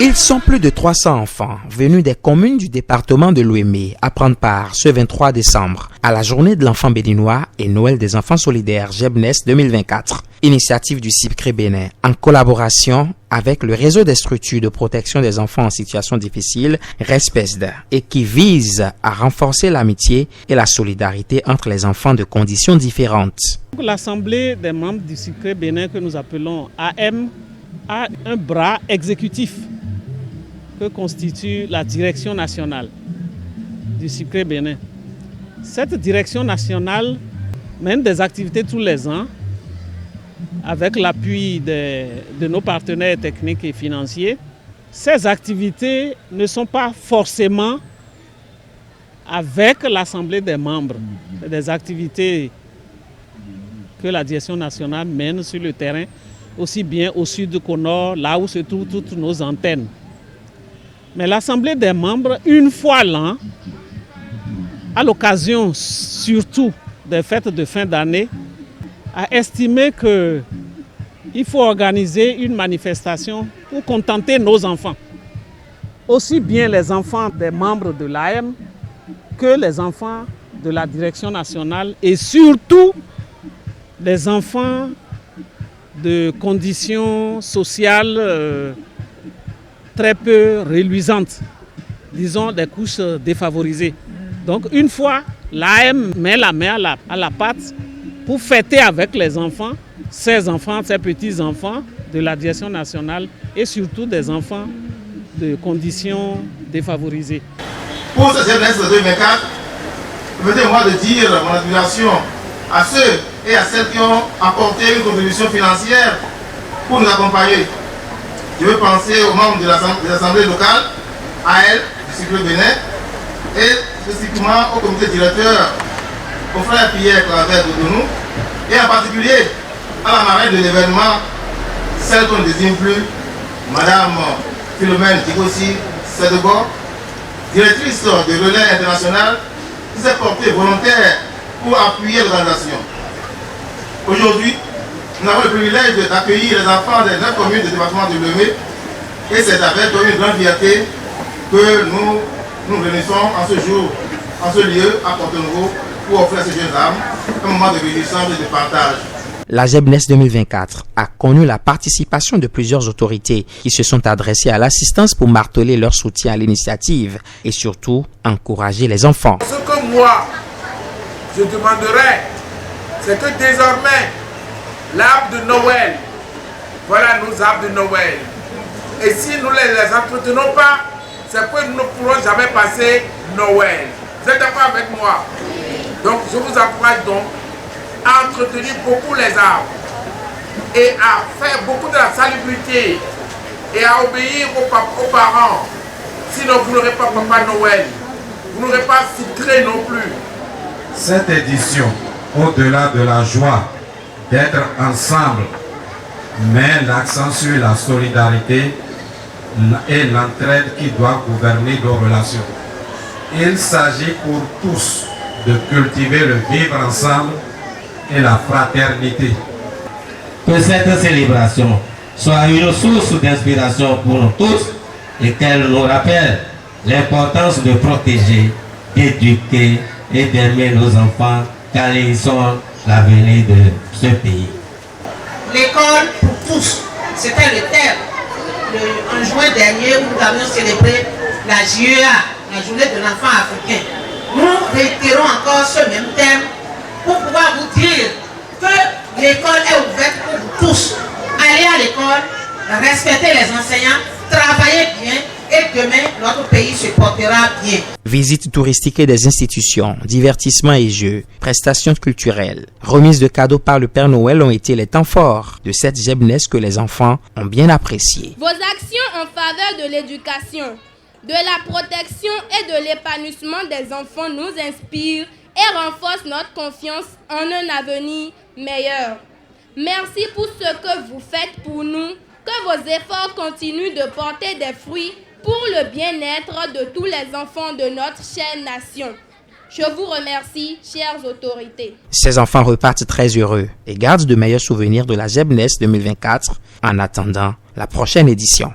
Ils sont plus de 300 enfants venus des communes du département de l'Ouémé à prendre part ce 23 décembre à la journée de l'enfant béninois et Noël des enfants solidaires Jebnes 2024. Initiative du CIPCRE Bénin en collaboration avec le réseau des structures de protection des enfants en situation difficile, RESPESD, et qui vise à renforcer l'amitié et la solidarité entre les enfants de conditions différentes. L'Assemblée des membres du CIPCRE Bénin que nous appelons AM a un bras exécutif que constitue la direction nationale du CIPCRE Bénin. Cette direction nationale mène des activités tous les ans avec l'appui de nos partenaires techniques et financiers. Ces activités ne sont pas forcément avec l'Assemblée des membres. C'est des activités que la direction nationale mène sur le terrain, aussi bien au sud qu'au nord, là où se trouvent toutes nos antennes. Mais l'Assemblée des membres, une fois l'an, à l'occasion surtout des fêtes de fin d'année, a estimé qu'il faut organiser une manifestation pour contenter nos enfants. Aussi bien les enfants des membres de l'AM que les enfants de la direction nationale et surtout les enfants de conditions sociales très peu reluisantes, disons des couches défavorisées. Donc une fois, l'AM met la main à la pâte pour fêter avec les enfants, ces petits-enfants de la direction nationale et surtout des enfants de conditions défavorisées. Pour ce Jebnes 2024, permettez-moi de dire mon admiration à ceux et à celles qui ont apporté une contribution financière pour nous accompagner. Je veux penser aux membres des assemblées locales, à elles, du CIPCRE Bénin, et spécifiquement au comité directeur, au frère Pierre Claver de nous, et en particulier à la marraine de l'événement, celle qu'on ne désigne plus, Madame Philomène Djigossi Sedebo, directrice de Relais International, qui s'est portée volontaire pour appuyer l'organisation. Aujourd'hui, nous avons le privilège d'accueillir les enfants des 9 communes du département de l'Ouémé et c'est avec une grande fierté que nous réunissons en ce jour, en ce lieu à Porto-Nouveau pour offrir à ces jeunes âmes un moment de réjouissance et de partage. La Jebnes 2024 a connu la participation de plusieurs autorités qui se sont adressées à l'assistance pour marteler leur soutien à l'initiative et surtout encourager les enfants. Ce que moi, je demanderais, c'est que désormais, l'arbre de Noël, voilà nos arbres de Noël. Et si nous ne les entretenons pas, c'est que nous ne pourrons jamais passer Noël. Vous êtes d'accord avec moi? Donc je vous encourage donc à entretenir beaucoup les arbres et à faire beaucoup de la salubrité et à obéir aux parents. Sinon vous n'aurez pas Papa Noël, vous n'aurez pas CIPCRE non plus. Cette édition, au-delà de la joie d'être ensemble, met l'accent sur la solidarité et l'entraide qui doit gouverner nos relations. Il s'agit pour tous de cultiver le vivre ensemble et la fraternité. Que cette célébration soit une source d'inspiration pour nous tous et qu'elle nous rappelle l'importance de protéger, d'éduquer et d'aimer nos enfants car ils sont l'avenir de ce pays. L'école pour tous, c'était le thème. En juin dernier, nous avions célébré la JEA, la journée de l'enfant africain. Nous réitérons encore ce même thème pour pouvoir vous dire que l'école est ouverte pour vous tous. Allez à l'école, respectez les enseignants, travaillez bien et demain, notre pays se portera bien. Visites touristiques et des institutions, divertissements et jeux, prestations culturelles, remises de cadeaux par le Père Noël ont été les temps forts de cette Jebnes que les enfants ont bien apprécié. Vos actions en faveur de l'éducation, de la protection et de l'épanouissement des enfants nous inspirent et renforcent notre confiance en un avenir meilleur. Merci pour ce que vous faites pour nous, que vos efforts continuent de porter des fruits pour le bien-être de tous les enfants de notre chère nation. Je vous remercie, chères autorités. Ces enfants repartent très heureux et gardent de meilleurs souvenirs de la Jebnes 2024 en attendant la prochaine édition.